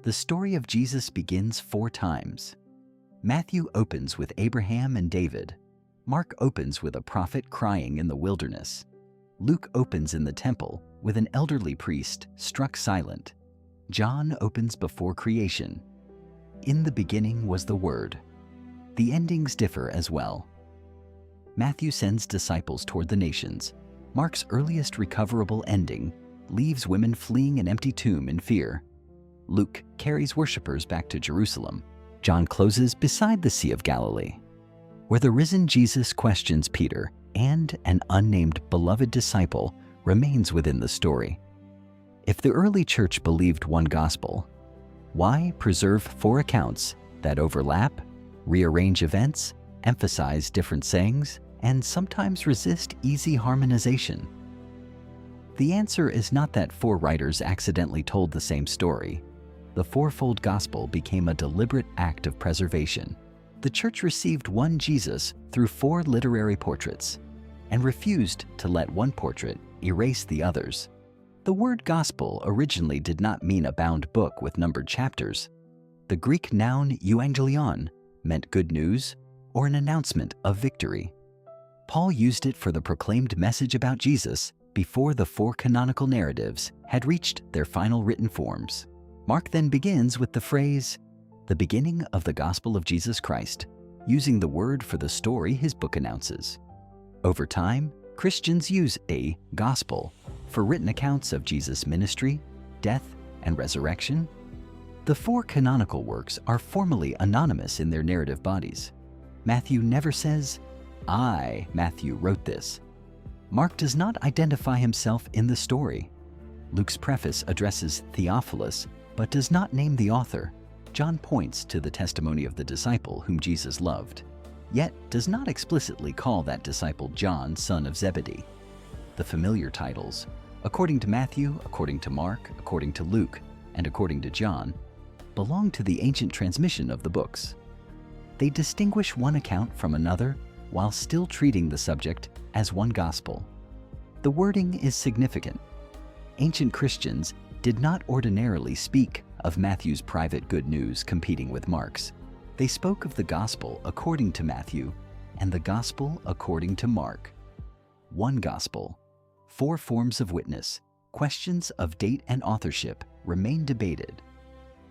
The story of Jesus begins 4 times. Matthew opens with Abraham and David. Mark opens with a prophet crying in the wilderness. Luke opens in the temple with an elderly priest struck silent. John opens before creation. In the beginning was the Word. The endings differ as well. Matthew sends disciples toward the nations. Mark's earliest recoverable ending leaves women fleeing an empty tomb in fear. Luke carries worshippers back to Jerusalem. John closes beside the Sea of Galilee, where the risen Jesus questions Peter, and an unnamed beloved disciple remains within the story. If the early church believed one gospel, why preserve 4 accounts that overlap, rearrange events, emphasize different sayings, and sometimes resist easy harmonization? The answer is not that 4 writers accidentally told the same story. The fourfold gospel became a deliberate act of preservation. The church received one Jesus through 4 literary portraits and refused to let one portrait erase the others. The word gospel originally did not mean a bound book with numbered chapters. The Greek noun euangelion meant good news or an announcement of victory. Paul used it for the proclaimed message about Jesus before the 4 canonical narratives had reached their final written forms. Mark then begins with the phrase, "the beginning of the gospel of Jesus Christ," using the word for the story his book announces. Over time, Christians use a gospel for written accounts of Jesus' ministry, death, and resurrection. The 4 canonical works are formally anonymous in their narrative bodies. Matthew never says, "I, Matthew, wrote this." Mark does not identify himself in the story. Luke's preface addresses Theophilus, but does not name the author. John points to the testimony of the disciple whom Jesus loved, yet does not explicitly call that disciple John, son of Zebedee. The familiar titles, according to Matthew, according to Mark, according to Luke, and according to John, belong to the ancient transmission of the books. They distinguish one account from another while still treating the subject as one gospel. The wording is significant. Ancient Christians did not ordinarily speak of Matthew's private good news competing with Mark's. They spoke of the gospel according to Matthew and the gospel according to Mark. One gospel, 4 forms of witness, questions of date and authorship remain debated.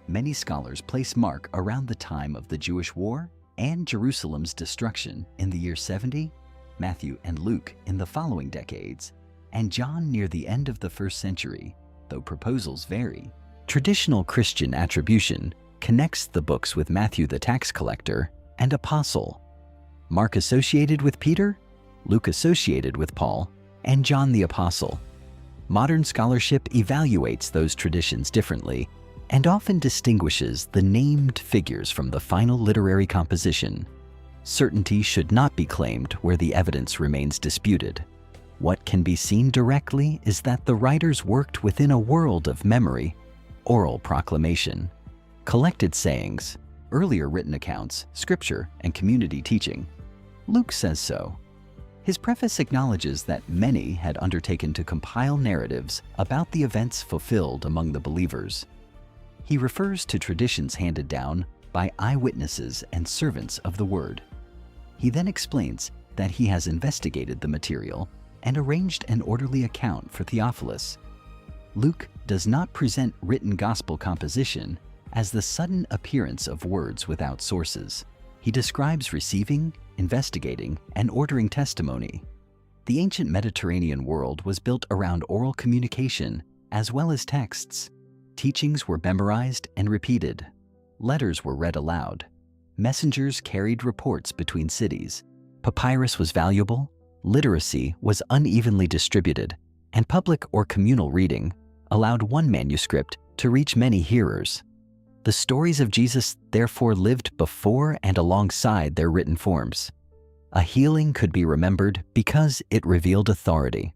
Many scholars place Mark around the time of the Jewish War and Jerusalem's destruction in the year 70, Matthew and Luke in the following decades, and John near the end of the 1st century, though proposals vary. Traditional Christian attribution connects the books with Matthew the tax collector and apostle, Mark associated with Peter, Luke associated with Paul, and John the apostle. Modern scholarship evaluates those traditions differently and often distinguishes the named figures from the final literary composition. Certainty should not be claimed where the evidence remains disputed. What can be seen directly is that the writers worked within a world of memory, oral proclamation, collected sayings, earlier written accounts, scripture, and community teaching. Luke says so. His preface acknowledges that many had undertaken to compile narratives about the events fulfilled among the believers. He refers to traditions handed down by eyewitnesses and servants of the word. He then explains that he has investigated the material and arranged an orderly account for Theophilus. Luke does not present written gospel composition as the sudden appearance of words without sources. He describes receiving, investigating, and ordering testimony. The ancient Mediterranean world was built around oral communication as well as texts. Teachings were memorized and repeated. Letters were read aloud. Messengers carried reports between cities. Papyrus was valuable. Literacy was unevenly distributed, and public or communal reading allowed one manuscript to reach many hearers. The stories of Jesus therefore lived before and alongside their written forms. A healing could be remembered because it revealed authority.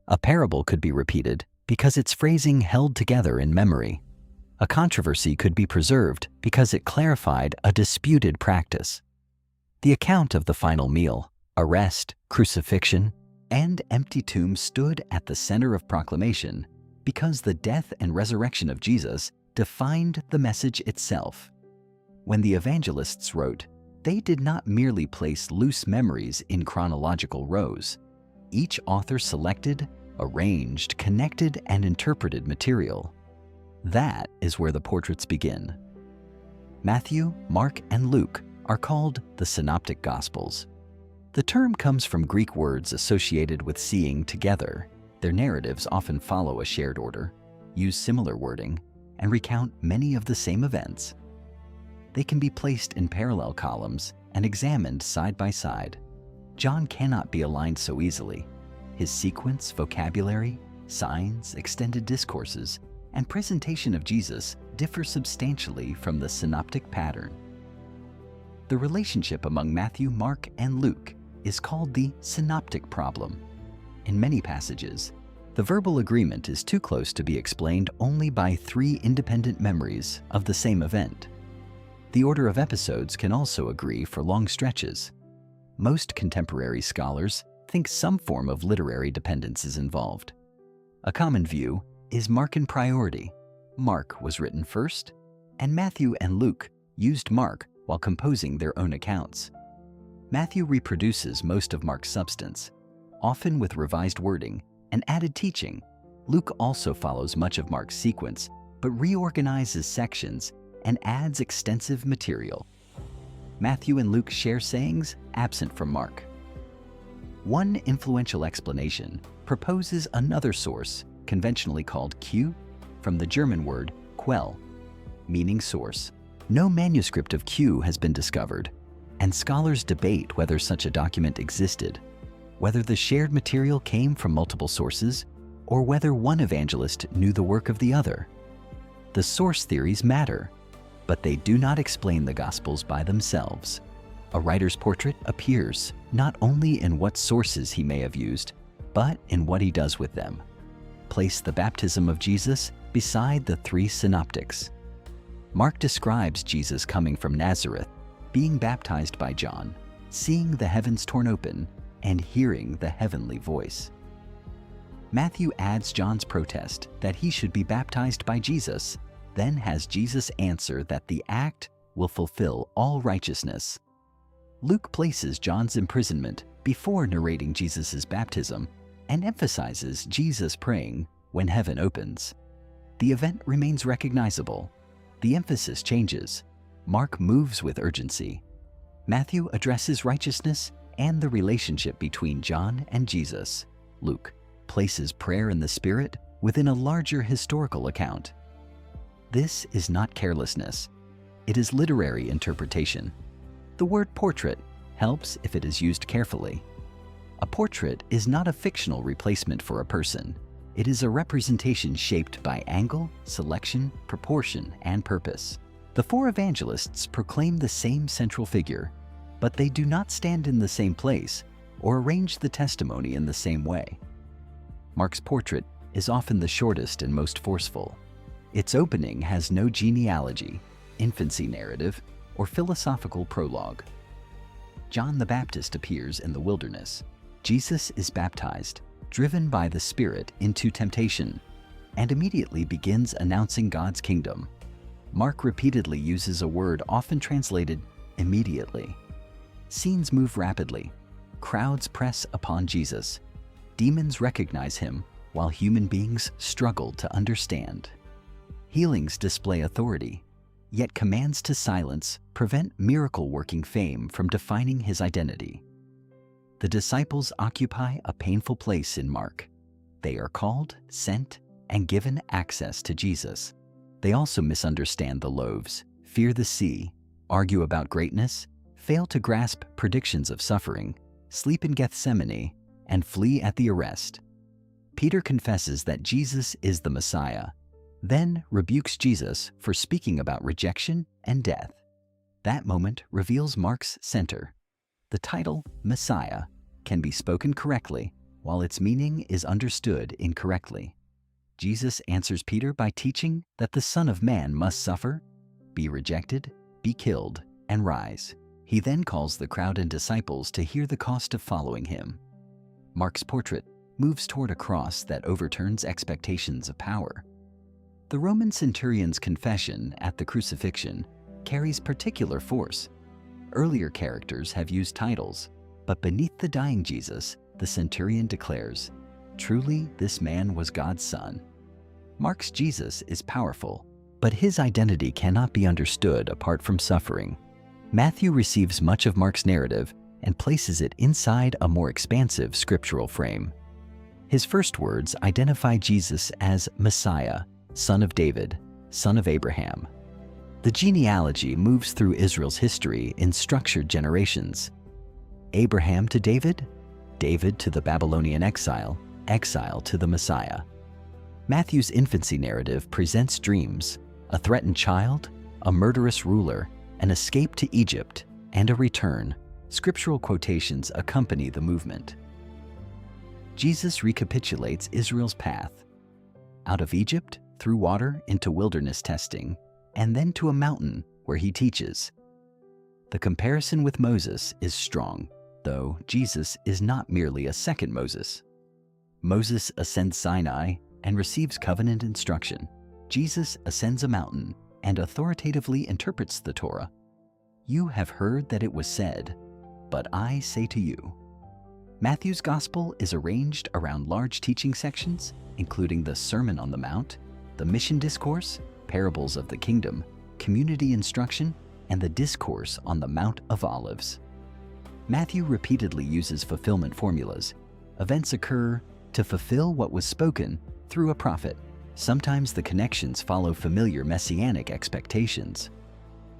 A parable could be repeated because its phrasing held together in memory. A controversy could be preserved because it clarified a disputed practice. The account of the final meal, arrest, crucifixion, and empty tomb stood at the center of proclamation because the death and resurrection of Jesus defined the message itself. When the evangelists wrote, they did not merely place loose memories in chronological rows. Each author selected, arranged, connected, and interpreted material. That is where the portraits begin. Matthew, Mark, and Luke are called the Synoptic Gospels. The term comes from Greek words associated with seeing together. Their narratives often follow a shared order, use similar wording, and recount many of the same events. They can be placed in parallel columns and examined side by side. John cannot be aligned so easily. His sequence, vocabulary, signs, extended discourses, and presentation of Jesus differ substantially from the synoptic pattern. The relationship among Matthew, Mark, and Luke is called the synoptic problem. In many passages, the verbal agreement is too close to be explained only by three independent memories of the same event. The order of episodes can also agree for long stretches. Most contemporary scholars think some form of literary dependence is involved. A common view is Markan priority. Mark was written first, and Matthew and Luke used Mark while composing their own accounts. Matthew reproduces most of Mark's substance, often with revised wording and added teaching. Luke also follows much of Mark's sequence, but reorganizes sections and adds extensive material. Matthew and Luke share sayings absent from Mark. One influential explanation proposes another source, conventionally called Q, from the German word Quell, meaning source. No manuscript of Q has been discovered, and scholars debate whether such a document existed, whether the shared material came from multiple sources, or whether one evangelist knew the work of the other. The source theories matter, but they do not explain the Gospels by themselves. A writer's portrait appears not only in what sources he may have used, but in what he does with them. Place the baptism of Jesus beside the three synoptics. Mark describes Jesus coming from Nazareth, being baptized by John, seeing the heavens torn open, and hearing the heavenly voice. Matthew adds John's protest that he should be baptized by Jesus, then has Jesus answer that the act will fulfill all righteousness. Luke places John's imprisonment before narrating Jesus' baptism and emphasizes Jesus praying when heaven opens. The event remains recognizable. The emphasis changes. Mark moves with urgency. Matthew addresses righteousness and the relationship between John and Jesus. Luke places prayer in the Spirit within a larger historical account. This is not carelessness. It is literary interpretation. The word portrait helps if it is used carefully. A portrait is not a fictional replacement for a person. It is a representation shaped by angle, selection, proportion, and purpose. The four evangelists proclaim the same central figure, but they do not stand in the same place or arrange the testimony in the same way. Mark's portrait is often the shortest and most forceful. Its opening has no genealogy, infancy narrative, or philosophical prologue. John the Baptist appears in the wilderness. Jesus is baptized, driven by the Spirit into temptation, and immediately begins announcing God's kingdom. Mark repeatedly uses a word often translated immediately. Scenes move rapidly. Crowds press upon Jesus. Demons recognize him, while human beings struggle to understand. Healings display authority, yet commands to silence prevent miracle-working fame from defining his identity. The disciples occupy a painful place in Mark. They are called, sent, and given access to Jesus. They also misunderstand the loaves, fear the sea, argue about greatness, fail to grasp predictions of suffering, sleep in Gethsemane, and flee at the arrest. Peter confesses that Jesus is the Messiah, then rebukes Jesus for speaking about rejection and death. That moment reveals Mark's center. The title, Messiah, can be spoken correctly, while its meaning is understood incorrectly. Jesus answers Peter by teaching that the Son of Man must suffer, be rejected, be killed, and rise. He then calls the crowd and disciples to hear the cost of following him. Mark's portrait moves toward a cross that overturns expectations of power. The Roman centurion's confession at the crucifixion carries particular force. Earlier characters have used titles, but beneath the dying Jesus, the centurion declares, "Truly, this man was God's son." Mark's Jesus is powerful, but his identity cannot be understood apart from suffering. Matthew receives much of Mark's narrative and places it inside a more expansive scriptural frame. His first words identify Jesus as Messiah, son of David, son of Abraham. The genealogy moves through Israel's history in structured generations. Abraham to David, David to the Babylonian exile, exile to the Messiah. Matthew's infancy narrative presents dreams, a threatened child, a murderous ruler, an escape to Egypt, and a return. Scriptural quotations accompany the movement. Jesus recapitulates Israel's path. Out of Egypt, through water, into wilderness testing, and then to a mountain where he teaches. The comparison with Moses is strong, though Jesus is not merely a second Moses. Moses ascends Sinai and receives covenant instruction. Jesus ascends a mountain and authoritatively interprets the Torah. "You have heard that it was said, but I say to you." Matthew's Gospel is arranged around large teaching sections, including the Sermon on the Mount, the Mission Discourse, Parables of the Kingdom, Community Instruction, and the Discourse on the Mount of Olives. Matthew repeatedly uses fulfillment formulas. Events occur to fulfill what was spoken through a prophet. Sometimes the connections follow familiar messianic expectations.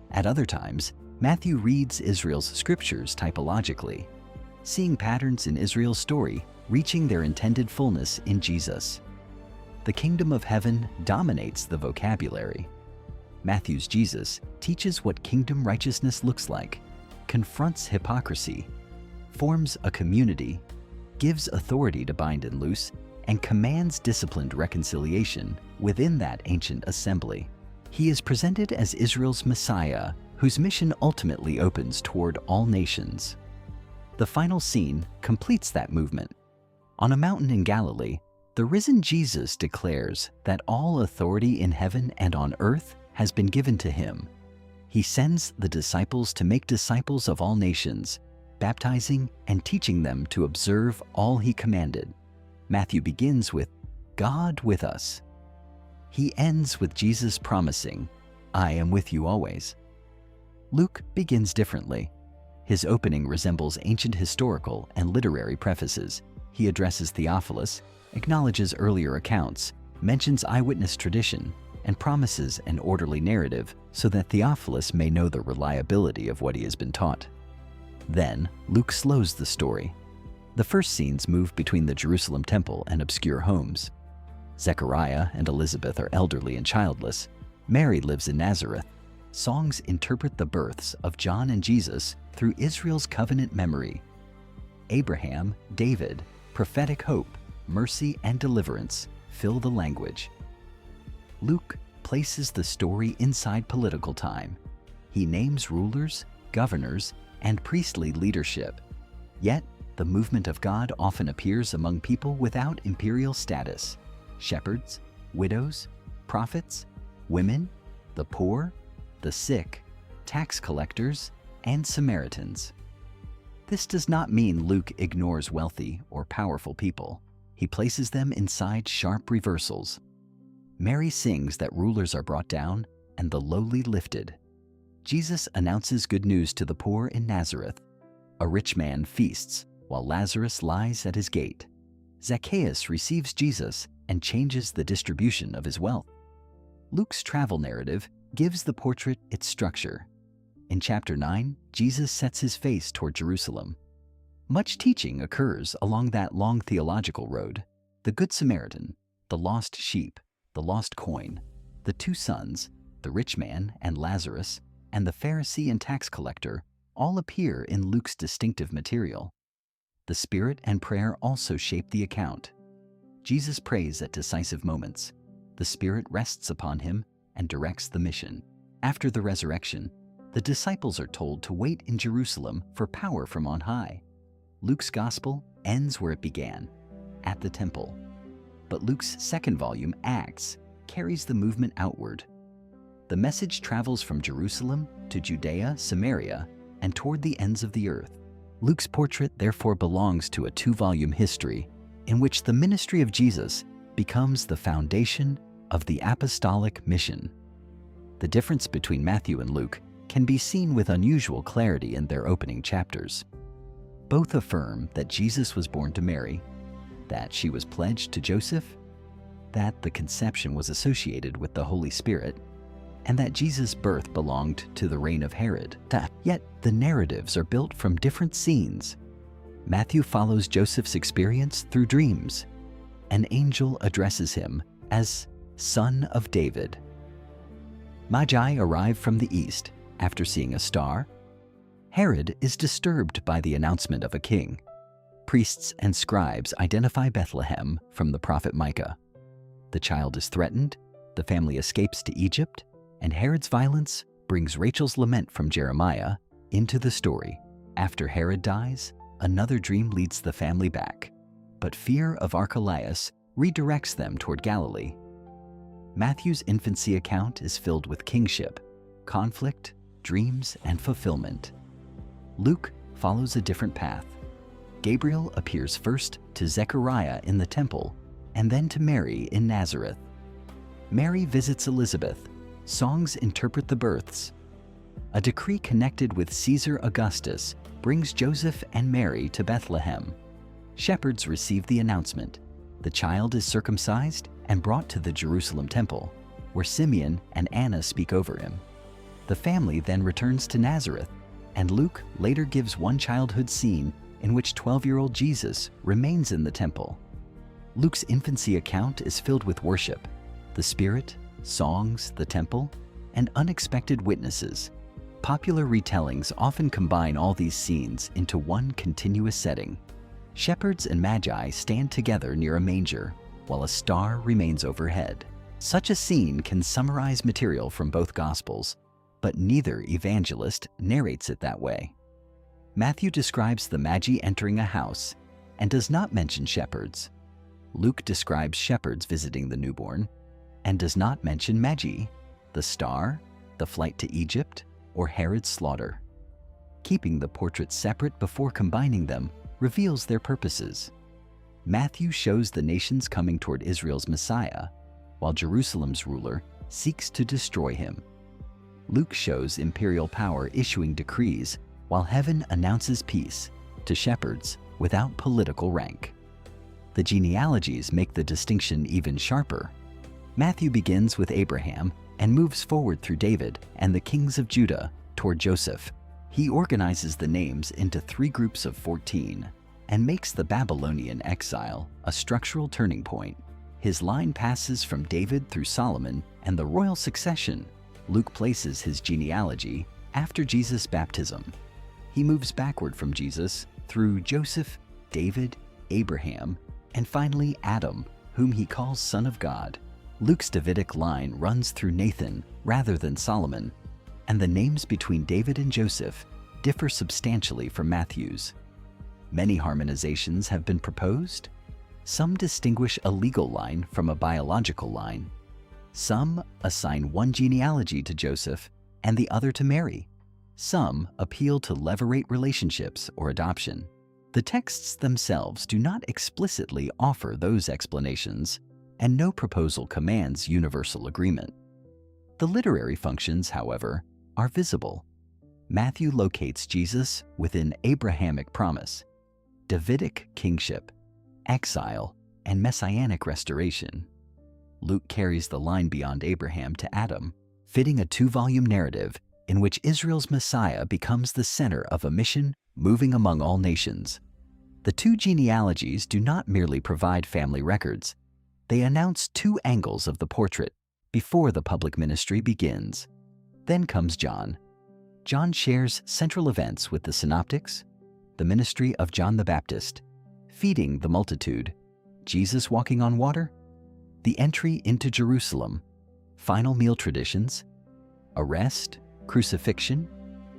At other times, Matthew reads Israel's scriptures typologically, seeing patterns in Israel's story reaching their intended fullness in Jesus. The kingdom of heaven dominates the vocabulary. Matthew's Jesus teaches what kingdom righteousness looks like, confronts hypocrisy, forms a community, gives authority to bind and loose, and commands disciplined reconciliation within that ancient assembly. He is presented as Israel's Messiah, whose mission ultimately opens toward all nations. The final scene completes that movement. On a mountain in Galilee, the risen Jesus declares that all authority in heaven and on earth has been given to him. He sends the disciples to make disciples of all nations, baptizing and teaching them to observe all he commanded. Matthew begins with, "God with us." He ends with Jesus promising, "I am with you always." Luke begins differently. His opening resembles ancient historical and literary prefaces. He addresses Theophilus, acknowledges earlier accounts, mentions eyewitness tradition, and promises an orderly narrative so that Theophilus may know the reliability of what he has been taught. Then, Luke slows the story. The first scenes move between the Jerusalem temple and obscure homes. Zechariah and Elizabeth are elderly and childless. Mary lives in Nazareth. Songs interpret the births of John and Jesus through Israel's covenant memory. Abraham, David, prophetic hope, mercy, and deliverance fill the language. Luke places the story inside political time. He names rulers, governors, and priestly leadership. Yet, the movement of God often appears among people without imperial status: shepherds, widows, prophets, women, the poor, the sick, tax collectors, and Samaritans. This does not mean Luke ignores wealthy or powerful people. He places them inside sharp reversals. Mary sings that rulers are brought down and the lowly lifted. Jesus announces good news to the poor in Nazareth. A rich man feasts while Lazarus lies at his gate. Zacchaeus receives Jesus and changes the distribution of his wealth. Luke's travel narrative gives the portrait its structure. In chapter 9, Jesus sets his face toward Jerusalem. Much teaching occurs along that long theological road: the Good Samaritan, the lost sheep, the lost coin, the two sons, the rich man and Lazarus, and the Pharisee and tax collector all appear in Luke's distinctive material. The Spirit and prayer also shape the account. Jesus prays at decisive moments. The Spirit rests upon him and directs the mission. After the resurrection, the disciples are told to wait in Jerusalem for power from on high. Luke's gospel ends where it began, at the temple. But Luke's second volume, Acts, carries the movement outward. The message travels from Jerusalem to Judea, Samaria, and toward the ends of the earth. Luke's portrait therefore belongs to a two-volume history in which the ministry of Jesus becomes the foundation of the apostolic mission. The difference between Matthew and Luke can be seen with unusual clarity in their opening chapters. Both affirm that Jesus was born to Mary, that she was pledged to Joseph, that the conception was associated with the Holy Spirit, and that Jesus' birth belonged to the reign of Herod. Yet the narratives are built from different scenes. Matthew follows Joseph's experience through dreams. An angel addresses him as Son of David. Magi arrive from the east after seeing a star. Herod is disturbed by the announcement of a king. Priests and scribes identify Bethlehem from the prophet Micah. The child is threatened, the family escapes to Egypt, and Herod's violence brings Rachel's lament from Jeremiah into the story. After Herod dies, another dream leads the family back, but fear of Archelaus redirects them toward Galilee. Matthew's infancy account is filled with kingship, conflict, dreams, and fulfillment. Luke follows a different path. Gabriel appears first to Zechariah in the temple and then to Mary in Nazareth. Mary visits Elizabeth. Songs interpret the births. A decree connected with Caesar Augustus brings Joseph and Mary to Bethlehem. Shepherds receive the announcement. The child is circumcised and brought to the Jerusalem temple, where Simeon and Anna speak over him. The family then returns to Nazareth, and Luke later gives one childhood scene in which 12-year-old Jesus remains in the temple. Luke's infancy account is filled with worship, the Spirit, songs, the temple, and unexpected witnesses. Popular retellings often combine all these scenes into one continuous setting. Shepherds and magi stand together near a manger, while a star remains overhead. Such a scene can summarize material from both Gospels, but neither evangelist narrates it that way. Matthew describes the Magi entering a house and does not mention shepherds. Luke describes shepherds visiting the newborn and does not mention Magi, the star, the flight to Egypt, or Herod's slaughter. Keeping the portraits separate before combining them reveals their purposes. Matthew shows the nations coming toward Israel's Messiah, while Jerusalem's ruler seeks to destroy him. Luke shows imperial power issuing decrees, while heaven announces peace to shepherds without political rank. The genealogies make the distinction even sharper. Matthew begins with Abraham and moves forward through David and the kings of Judah toward Joseph. He organizes the names into 3 groups of 14 and makes the Babylonian exile a structural turning point. His line passes from David through Solomon and the royal succession. Luke places his genealogy after Jesus' baptism. He moves backward from Jesus through Joseph, David, Abraham, and finally Adam, whom he calls Son of God. Luke's Davidic line runs through Nathan rather than Solomon, and the names between David and Joseph differ substantially from Matthew's. Many harmonizations have been proposed. Some distinguish a legal line from a biological line. Some assign one genealogy to Joseph and the other to Mary. Some appeal to levirate relationships or adoption. The texts themselves do not explicitly offer those explanations, and no proposal commands universal agreement. The literary functions, however, are visible. Matthew locates Jesus within Abrahamic promise, Davidic kingship, exile, and messianic restoration. Luke carries the line beyond Abraham to Adam, fitting a 2-volume narrative in which Israel's Messiah becomes the center of a mission moving among all nations. The 2 genealogies do not merely provide family records. They announce 2 angles of the portrait before the public ministry begins. Then comes John. John shares central events with the synoptics, the ministry of John the Baptist, feeding the multitude, Jesus walking on water, the entry into Jerusalem, final meal traditions, arrest, crucifixion,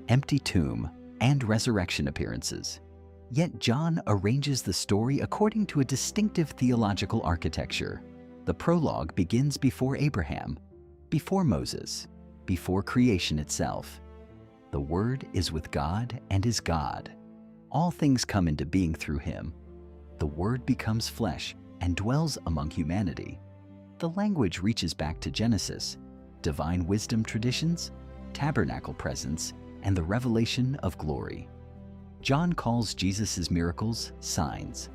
empty tomb, and resurrection appearances. Yet John arranges the story according to a distinctive theological architecture. The prologue begins before Abraham, before Moses, before creation itself. The Word is with God and is God. All things come into being through him. The Word becomes flesh and dwells among humanity. The language reaches back to Genesis, divine wisdom traditions, tabernacle presence, and the revelation of glory. John calls Jesus' miracles signs.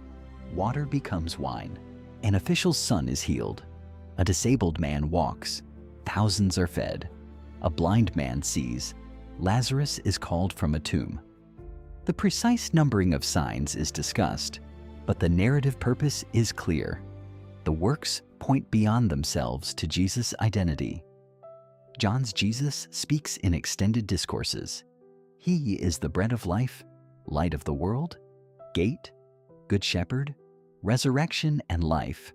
Water becomes wine. An official's son is healed. A disabled man walks. Thousands are fed. A blind man sees. Lazarus is called from a tomb. The precise numbering of signs is discussed, but the narrative purpose is clear. The works point beyond themselves to Jesus' identity. John's Jesus speaks in extended discourses. He is the bread of life, light of the world, gate, good shepherd, resurrection and life,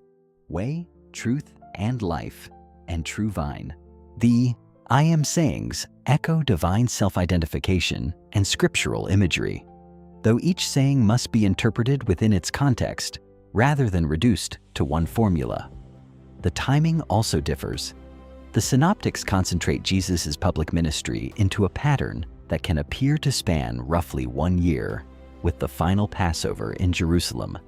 way, truth, and life, and true vine. The I am sayings echo divine self-identification and scriptural imagery, though each saying must be interpreted within its context rather than reduced to one formula. The timing also differs. The synoptics concentrate Jesus' public ministry into a pattern that can appear to span roughly 1 year, with the final Passover in Jerusalem.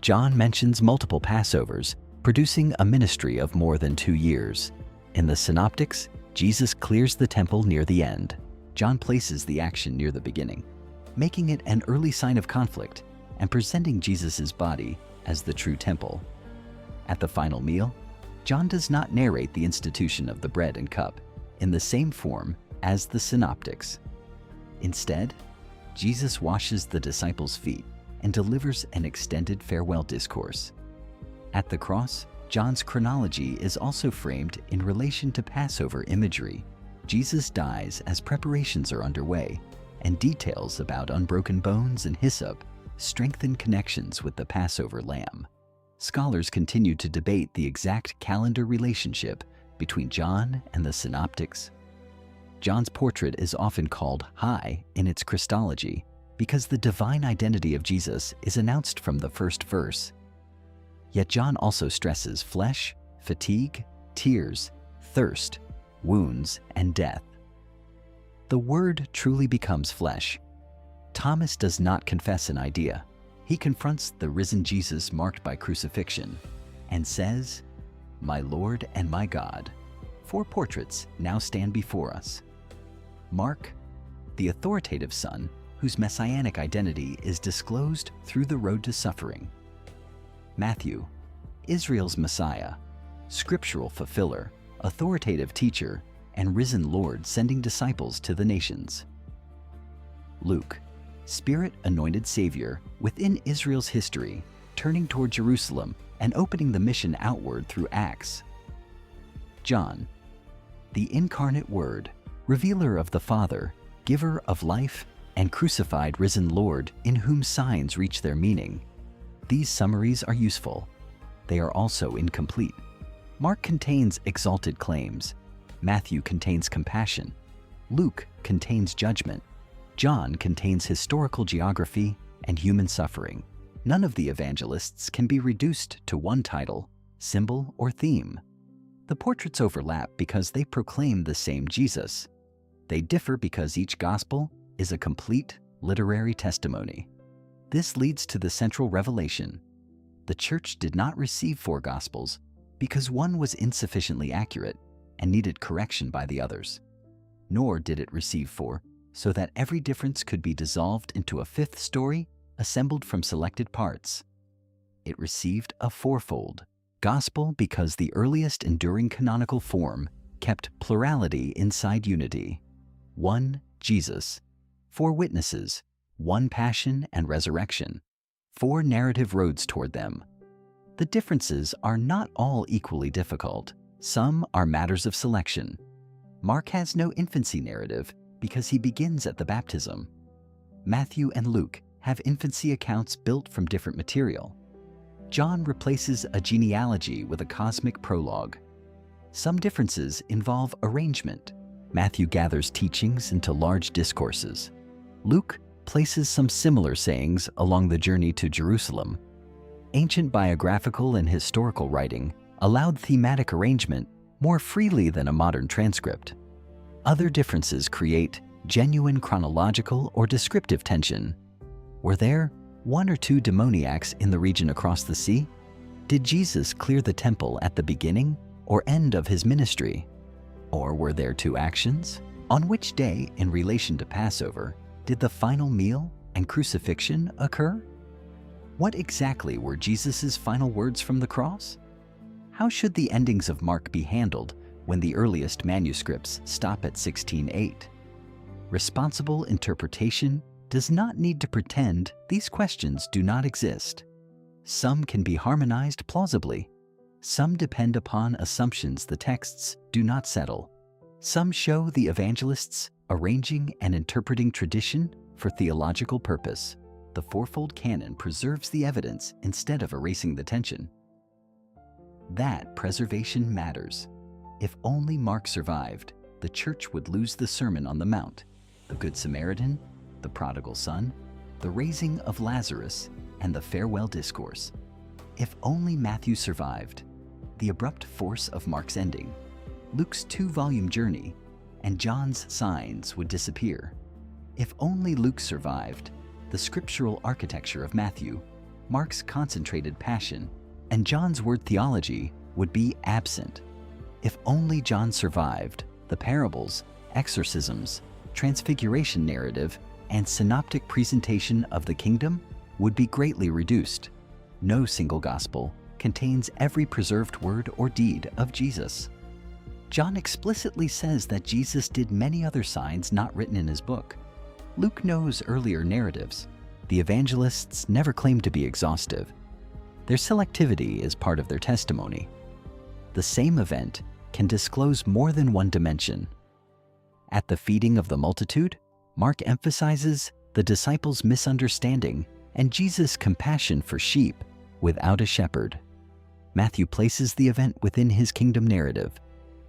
John mentions multiple Passovers, producing a ministry of more than 2 years. In the synoptics, Jesus clears the temple near the end. John places the action near the beginning, making it an early sign of conflict and presenting Jesus' body as the true temple. At the final meal, John does not narrate the institution of the bread and cup in the same form as the synoptics. Instead, Jesus washes the disciples' feet and delivers an extended farewell discourse. At the cross, John's chronology is also framed in relation to Passover imagery. Jesus dies as preparations are underway, and details about unbroken bones and hyssop strengthen connections with the Passover lamb. Scholars continue to debate the exact calendar relationship between John and the synoptics. John's portrait is often called high in its Christology because the divine identity of Jesus is announced from the first verse. Yet John also stresses flesh, fatigue, tears, thirst, wounds, and death. The Word truly becomes flesh. Thomas does not confess an idea. He confronts the risen Jesus marked by crucifixion and says, "My Lord and my God." 4 portraits now stand before us. Mark, the authoritative son whose messianic identity is disclosed through the road to suffering. Matthew, Israel's Messiah, scriptural fulfiller, authoritative teacher, and risen Lord sending disciples to the nations. Luke, Spirit-anointed Savior within Israel's history, turning toward Jerusalem and opening the mission outward through Acts. John, the incarnate Word, revealer of the Father, giver of life, and crucified risen Lord in whom signs reach their meaning. These summaries are useful. They are also incomplete. Mark contains exalted claims. Matthew contains compassion. Luke contains judgment. John contains historical geography and human suffering. None of the evangelists can be reduced to one title, symbol, or theme. The portraits overlap because they proclaim the same Jesus. They differ because each gospel is a complete literary testimony. This leads to the central revelation. The church did not receive 4 gospels because one was insufficiently accurate and needed correction by the others. Nor did it receive 4 so that every difference could be dissolved into a 5th story assembled from selected parts. It received a 4-fold gospel because the earliest enduring canonical form kept plurality inside unity. 1 Jesus, 4 witnesses, 1 passion and resurrection, 4 narrative roads toward them. The differences are not all equally difficult. Some are matters of selection. Mark has no infancy narrative because he begins at the baptism. Matthew and Luke have infancy accounts built from different material. John replaces a genealogy with a cosmic prologue. Some differences involve arrangement. Matthew gathers teachings into large discourses. Luke places some similar sayings along the journey to Jerusalem. Ancient biographical and historical writing allowed thematic arrangement more freely than a modern transcript. Other differences create genuine chronological or descriptive tension. Were there one or two demoniacs in the region across the sea? Did Jesus clear the temple at the beginning or end of his ministry? Or were there two actions? On which day, in relation to Passover, did the final meal and crucifixion occur? What exactly were Jesus' final words from the cross? How should the endings of Mark be handled when the earliest manuscripts stop at 16:8? Responsible interpretation does not need to pretend these questions do not exist. Some can be harmonized plausibly. Some depend upon assumptions the texts do not settle. Some show the evangelists arranging and interpreting tradition for theological purpose. The fourfold canon preserves the evidence instead of erasing the tension. That preservation matters. If only Mark survived, the church would lose the Sermon on the Mount, the Good Samaritan, the prodigal son, the raising of Lazarus, and the farewell discourse. If only Matthew survived, the abrupt force of Mark's ending, Luke's 2-volume journey, and John's signs would disappear. If only Luke survived, the scriptural architecture of Matthew, Mark's concentrated passion, and John's word theology would be absent. If only John survived, the parables, exorcisms, transfiguration narrative, and synoptic presentation of the kingdom would be greatly reduced. No single gospel contains every preserved word or deed of Jesus. John explicitly says that Jesus did many other signs not written in his book. Luke knows earlier narratives. The evangelists never claim to be exhaustive. Their selectivity is part of their testimony. The same event can disclose more than one dimension. At the feeding of the multitude, Mark emphasizes the disciples' misunderstanding and Jesus' compassion for sheep without a shepherd. Matthew places the event within his kingdom narrative.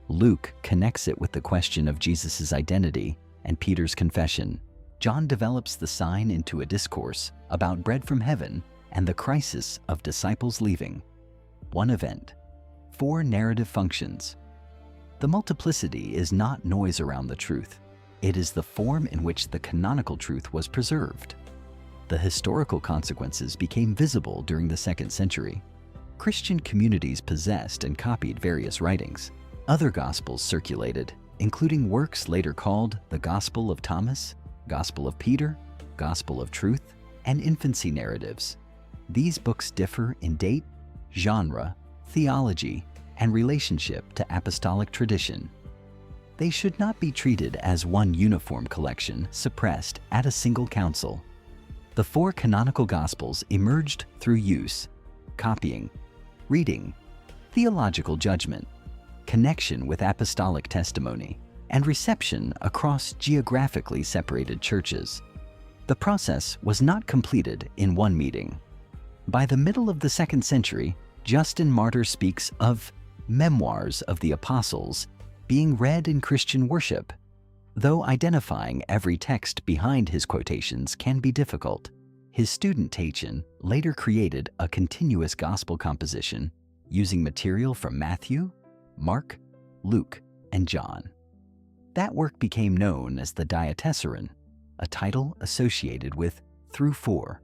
Luke connects it with the question of Jesus' identity and Peter's confession. John develops the sign into a discourse about bread from heaven and the crisis of disciples leaving. One event, 4 narrative functions. The multiplicity is not noise around the truth. It is the form in which the canonical truth was preserved. The historical consequences became visible during the 2nd century. Christian communities possessed and copied various writings. Other gospels circulated, including works later called the Gospel of Thomas, Gospel of Peter, Gospel of Truth, and infancy narratives. These books differ in date, genre, theology, and relationship to apostolic tradition. They should not be treated as one uniform collection suppressed at a single council. The 4 canonical Gospels emerged through use, copying, reading, theological judgment, connection with apostolic testimony, and reception across geographically separated churches. The process was not completed in one meeting. By the middle of the 2nd century, Justin Martyr speaks of memoirs of the apostles being read in Christian worship, though identifying every text behind his quotations can be difficult. His student Tatian later created a continuous gospel composition using material from Matthew, Mark, Luke, and John. That work became known as the Diatessaron, a title associated with through 4.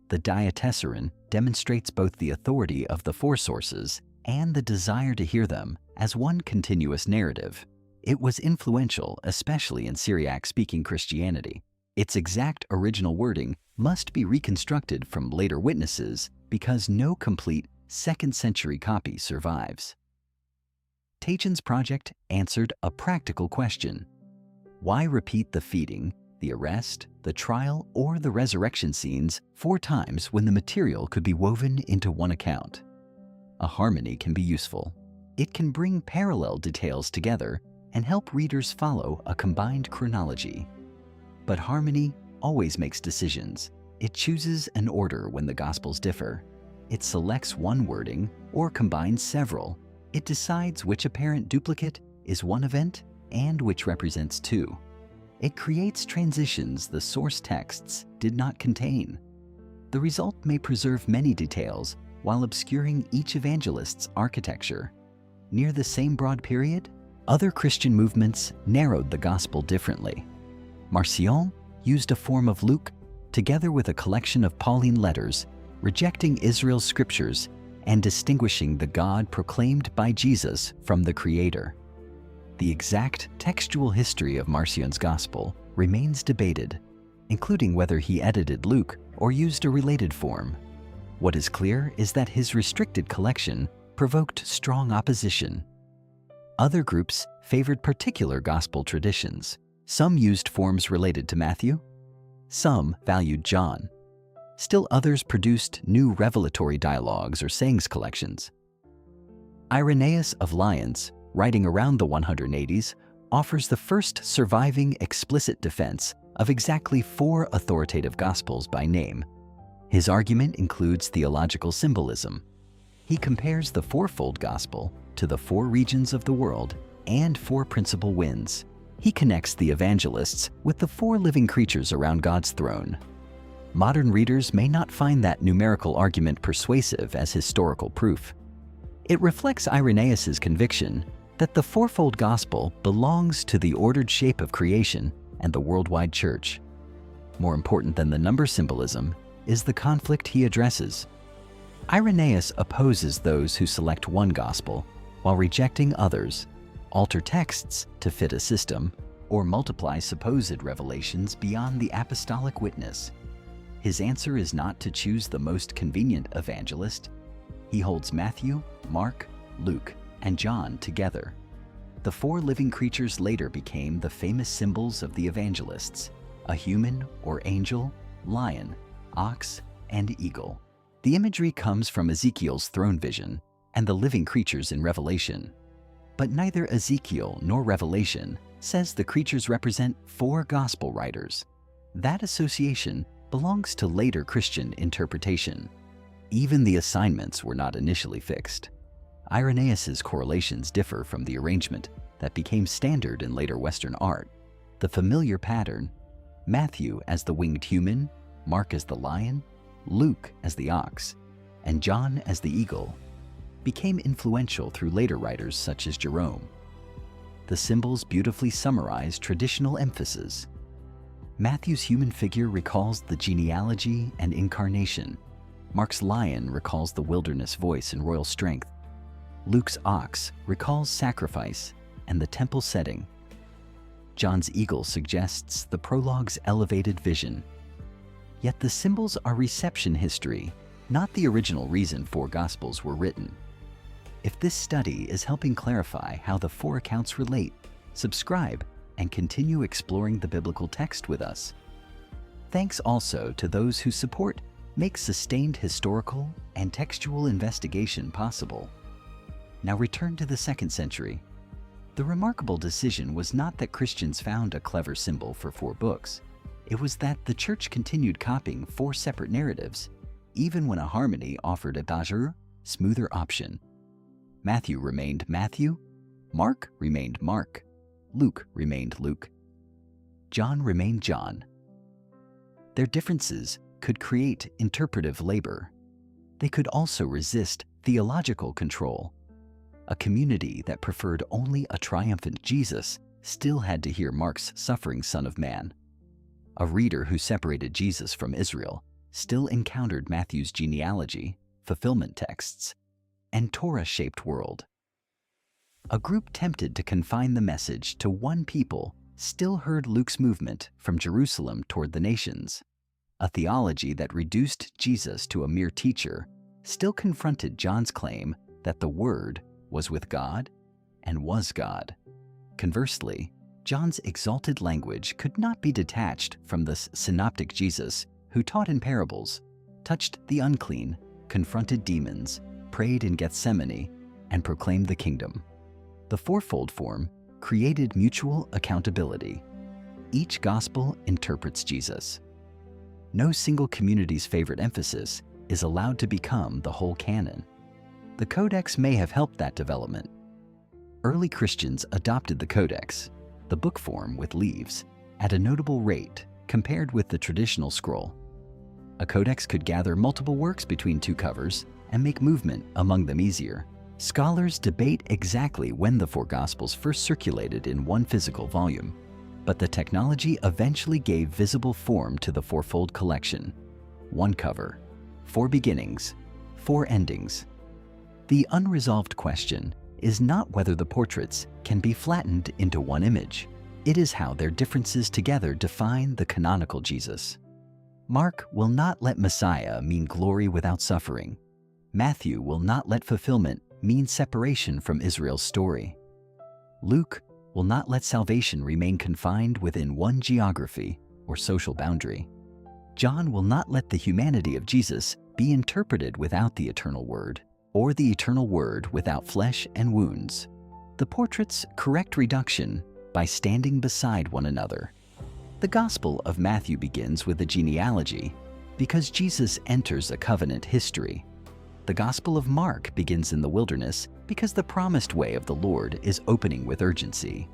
The Diatessaron demonstrates both the authority of the 4 sources and the desire to hear them as one continuous narrative. It was influential, especially in Syriac-speaking Christianity. Its exact original wording must be reconstructed from later witnesses because no complete 2nd century copy survives. Tatian's project answered a practical question. Why repeat the feeding, the arrest, the trial, or the resurrection scenes 4 times when the material could be woven into one account? A harmony can be useful. It can bring parallel details together and help readers follow a combined chronology. But harmony always makes decisions. It chooses an order when the Gospels differ. It selects one wording or combines several. It decides which apparent duplicate is one event and which represents 2. It creates transitions the source texts did not contain. The result may preserve many details, while obscuring each evangelist's architecture. Near the same broad period, other Christian movements narrowed the gospel differently. Marcion used a form of Luke together with a collection of Pauline letters, rejecting Israel's scriptures and distinguishing the God proclaimed by Jesus from the Creator. The exact textual history of Marcion's gospel remains debated, including whether he edited Luke or used a related form. What is clear is that his restricted collection provoked strong opposition. Other groups favored particular gospel traditions. Some used forms related to Matthew. Some valued John. Still others produced new revelatory dialogues or sayings collections. Irenaeus of Lyons, writing around the 180s, offers the first surviving explicit defense of exactly 4 authoritative gospels by name. His argument includes theological symbolism. He compares the fourfold gospel to the 4 regions of the world and 4 principal winds. He connects the evangelists with the 4 living creatures around God's throne. Modern readers may not find that numerical argument persuasive as historical proof. It reflects Irenaeus's conviction that the fourfold gospel belongs to the ordered shape of creation and the worldwide church. More important than the number symbolism is the conflict he addresses. Irenaeus opposes those who select one gospel while rejecting others, alter texts to fit a system, or multiply supposed revelations beyond the apostolic witness. His answer is not to choose the most convenient evangelist. He holds Matthew, Mark, Luke, and John together. The 4 living creatures later became the famous symbols of the evangelists: a human or angel, lion, ox, and eagle. The imagery comes from Ezekiel's throne vision and the living creatures in Revelation. But neither Ezekiel nor Revelation says the creatures represent 4 gospel writers. That association belongs to later Christian interpretation. Even the assignments were not initially fixed. Irenaeus's correlations differ from the arrangement that became standard in later Western art. The familiar pattern, Matthew as the winged human, Mark as the lion, Luke as the ox, and John as the eagle, became influential through later writers such as Jerome. The symbols beautifully summarize traditional emphasis. Matthew's human figure recalls the genealogy and incarnation. Mark's lion recalls the wilderness voice and royal strength. Luke's ox recalls sacrifice and the temple setting. John's eagle suggests the prologue's elevated vision. Yet the symbols are reception history, not the original reason 4 Gospels were written. If this study is helping clarify how the 4 accounts relate, subscribe and continue exploring the biblical text with us. Thanks also to those whose support makes sustained historical and textual investigation possible. Now return to the 2nd century. The remarkable decision was not that Christians found a clever symbol for 4 books. It was that the church continued copying 4 separate narratives, even when a harmony offered a better, smoother option. Matthew remained Matthew, Mark remained Mark, Luke remained Luke, John remained John. Their differences could create interpretive labor. They could also resist theological control. A community that preferred only a triumphant Jesus still had to hear Mark's suffering Son of Man. A reader who separated Jesus from Israel still encountered Matthew's genealogy, fulfillment texts, and Torah-shaped world. A group tempted to confine the message to one people still heard Luke's movement from Jerusalem toward the nations. A theology that reduced Jesus to a mere teacher still confronted John's claim that the Word was with God and was God. Conversely, John's exalted language could not be detached from the synoptic Jesus who taught in parables, touched the unclean, confronted demons, prayed in Gethsemane, and proclaimed the kingdom. The fourfold form created mutual accountability. Each gospel interprets Jesus. No single community's favorite emphasis is allowed to become the whole canon. The Codex may have helped that development. Early Christians adopted the Codex, the book form with leaves, at a notable rate compared with the traditional scroll. A codex could gather multiple works between 2 covers, and make movement among them easier. Scholars debate exactly when the four Gospels first circulated in one physical volume, but the technology eventually gave visible form to the fourfold collection. One cover, four beginnings, four endings. The unresolved question is not whether the portraits can be flattened into one image. It is how their differences together define the canonical Jesus. Mark will not let Messiah mean glory without suffering. Matthew will not let fulfillment mean separation from Israel's story. Luke will not let salvation remain confined within one geography or social boundary. John will not let the humanity of Jesus be interpreted without the eternal Word, or the eternal Word without flesh and wounds. The portraits correct reduction by standing beside one another. The Gospel of Matthew begins with a genealogy because Jesus enters a covenant history. The Gospel of Mark begins in the wilderness because the promised way of the Lord is opening with urgency.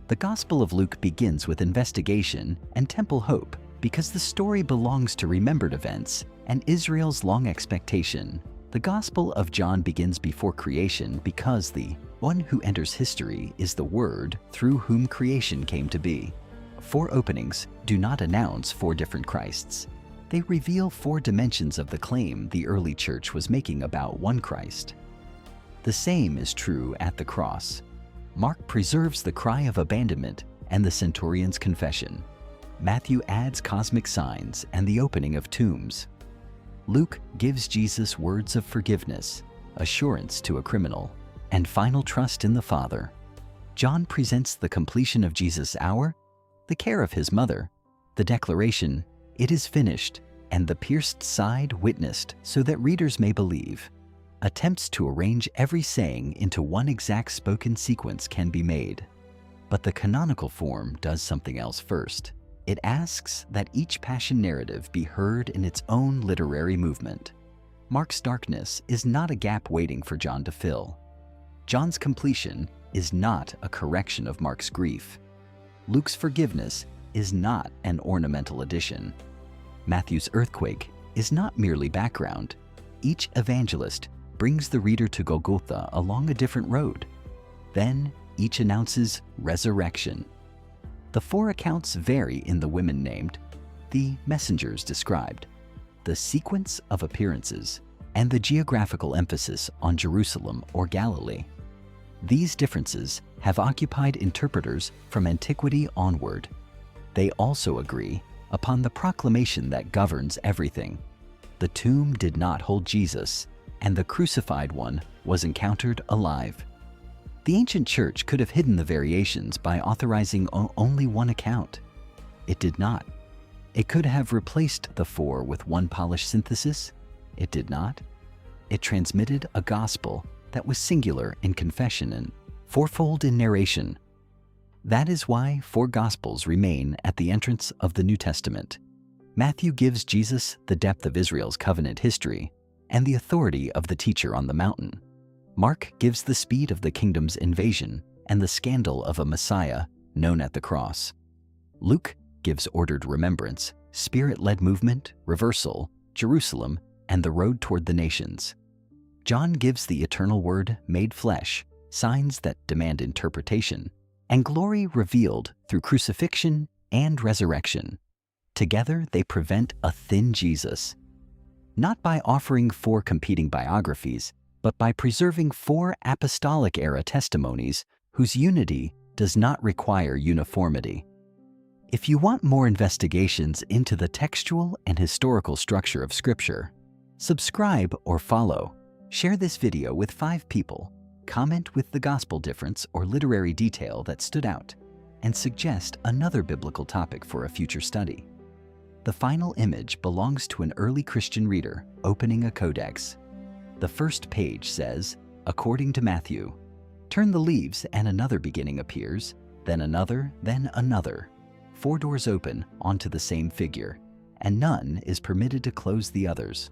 The Gospel of Luke begins with investigation and temple hope because the story belongs to remembered events and Israel's long expectation. The Gospel of John begins before creation because the one who enters history is the Word through whom creation came to be. Four openings do not announce four different Christs. They reveal four dimensions of the claim the early church was making about one Christ. The same is true at the cross. Mark preserves the cry of abandonment and the centurion's confession. Matthew adds cosmic signs and the opening of tombs. Luke gives Jesus words of forgiveness, assurance to a criminal, and final trust in the Father. John presents the completion of Jesus' hour, the care of his mother, the declaration, "It is finished," and the pierced side witnessed so that readers may believe. Attempts to arrange every saying into one exact spoken sequence can be made. But the canonical form does something else first. It asks that each passion narrative be heard in its own literary movement. Mark's darkness is not a gap waiting for John to fill. John's completion is not a correction of Mark's grief. Luke's forgiveness is not an ornamental addition. Matthew's earthquake is not merely background. Each evangelist brings the reader to Golgotha along a different road. Then each announces resurrection. The four accounts vary in the women named, the messengers described, the sequence of appearances, and the geographical emphasis on Jerusalem or Galilee. These differences have occupied interpreters from antiquity onward. They also agree upon the proclamation that governs everything. The tomb did not hold Jesus, and the crucified one was encountered alive. The ancient church could have hidden the variations by authorizing only one account. It did not. It could have replaced the four with one polished synthesis. It did not. It transmitted a gospel that was singular in confession and fourfold in narration. That is why four Gospels remain at the entrance of the New Testament. Matthew gives Jesus the depth of Israel's covenant history and the authority of the teacher on the mountain. Mark gives the speed of the kingdom's invasion and the scandal of a Messiah known at the cross. Luke gives ordered remembrance, spirit-led movement, reversal, Jerusalem, and the road toward the nations. John gives the eternal Word made flesh, signs that demand interpretation, and glory revealed through crucifixion and resurrection. Together they prevent a thin Jesus, not by offering four competing biographies, but by preserving four apostolic-era testimonies whose unity does not require uniformity. If you want more investigations into the textual and historical structure of Scripture, subscribe or follow. Share this video with 5 people, comment with the gospel difference or literary detail that stood out, and suggest another biblical topic for a future study. The final image belongs to an early Christian reader opening a codex. The first page says, according to Matthew. Turn the leaves and another beginning appears, then another, then another. 4 doors open onto the same figure, and none is permitted to close the others.